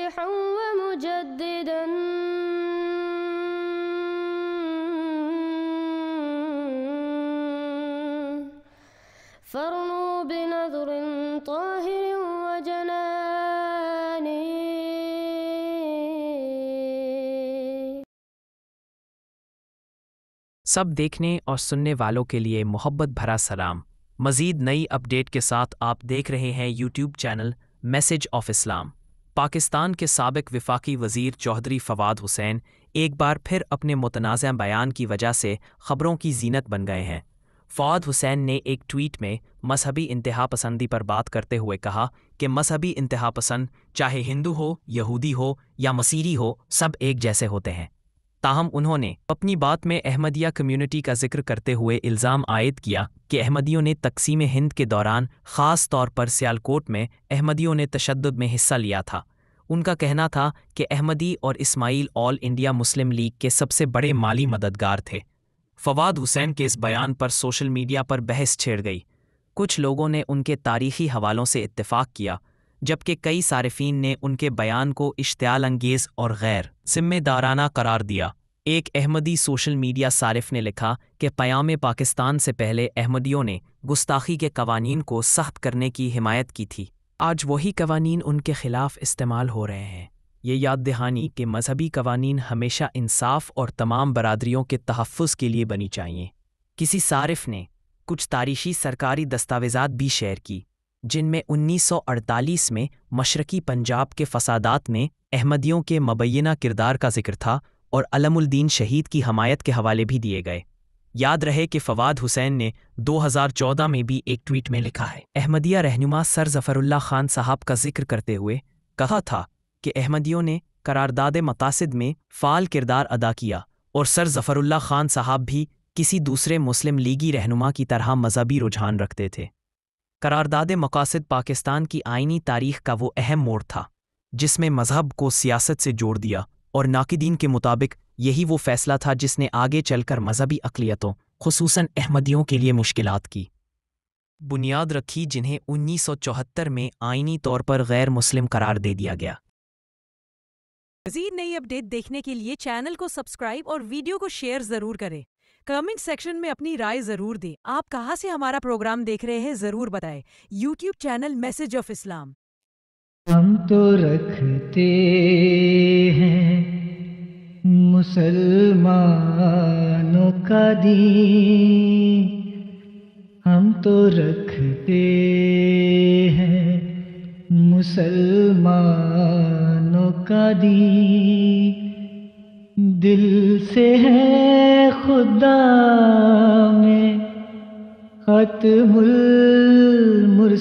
مصلحا ومجددا فارنوا بنظر طاهر وجنان. سب دیکھنے اور سننے والوں کے لیے محبت بھرا سلام. مزید نئی اپڈیٹ کے ساتھ آپ دیکھ رہے ہیں یوٹیوب چینل میسج آف اسلام. پاکستان کے سابق وفاقی وزیر چوہدری فواد حسین ایک بار پھر اپنے متنازع بیان کی وجہ سے خبروں کی زینت بن گئے ہیں. فواد حسین نے ایک ٹویٹ میں مذہبی انتہا پسندی پر بات کرتے ہوئے کہا کہ مذہبی انتہا پسند چاہے ہندو ہو، یہودی ہو یا مسیحی ہو، سب ایک جیسے ہوتے ہیں. تاہم انہوں نے اپنی بات میں احمدیہ کمیونٹی کا ذکر کرتے ہوئے الزام عائد کیا کہ احمدیوں نے تقسیم ہند کے دوران خاص طور پر سیالکوٹ میں احمدیوں نے تشدد میں حصہ لیا تھا. ان کا کہنا تھا کہ احمدی اور اسماعیل آل انڈیا مسلم لیگ کے سب سے بڑے مالی مددگار تھے. فواد حسین کے اس بیان پر سوشل میڈیا پر بحث چھڑ گئی. کچھ لوگوں نے ان کے تاریخی حوالوں سے اتفاق کیا، جبکہ کئی صارفین نے ان کے بیان کو اشتعال انگیز اور غیر ذمہ دارانہ قرار دیا. ایک احمدی سوشل میڈیا صارف نے لکھا کہ قیام پاکستان سے پہلے احمدیوں نے گستاخی کے قوانین کو سخت کرنے کی حمایت کی تھی. آج وہی قوانین ان کے خلاف استعمال ہو رہے ہیں. یہ یاد دہانی کہ مذہبی قوانین ہمیشہ انصاف اور تمام برادریوں کے تحفظ کے لیے بنی چاہیے. کسی صارف نے کچھ تاریخی سرکاری دستاویزات بھی شیئر کی جن میں 1948 میں مشرقی پنجاب کے فسادات میں احمدیوں کے مبینہ کردار کا ذکر تھا اور علم الدین شہید کی حمایت کے حوالے بھی دیے گئے. یاد رہے کہ فواد حسین نے 2014 میں بھی ایک ٹویٹ میں لکھا ہے. احمدیہ رہنما سر ظفر اللہ خان صاحب کا ذکر کرتے ہوئے کہا تھا کہ احمدیوں نے قرارداد مقاصد میں فعال کردار ادا کیا اور سر ظفر اللہ خان صاحب بھی کسی دوسرے مسلم لیگی رہنما کی طرح مذہبی رجحان رکھتے تھے. قرارداد مقاصد پاکستان کی آئینی تاریخ کا وہ اہم موڑ تھا جس میں مذہب کو سیاست سے جوڑ دیا، اور ناقدین کے مطابق یہی وہ فیصلہ تھا جس نے آگے چل کر مذہبی اقلیتوں خصوصاً احمدیوں کے لیے مشکلات کی بنیاد رکھی، جنہیں 1974 میں آئینی طور پر غیر مسلم قرار دے دیا گیا. مزید نئی اپڈیٹ دیکھنے کے لیے چینل کو سبسکرائب اور ویڈیو کو شیئر ضرور کریں. کمنٹ سیکشن میں اپنی رائے ضرور دیں. آپ کہاں سے ہمارا پروگرام دیکھ رہے ہیں ضرور بتائیں. یوٹیوب چینل میسج آف اسلام. ہم تو رکھتے ہیں مسلمانوں کا دین، ہم تو رکھتے ہیں مسلمانوں کا دین، دل سے ہے خدا میں ختم المرسلین.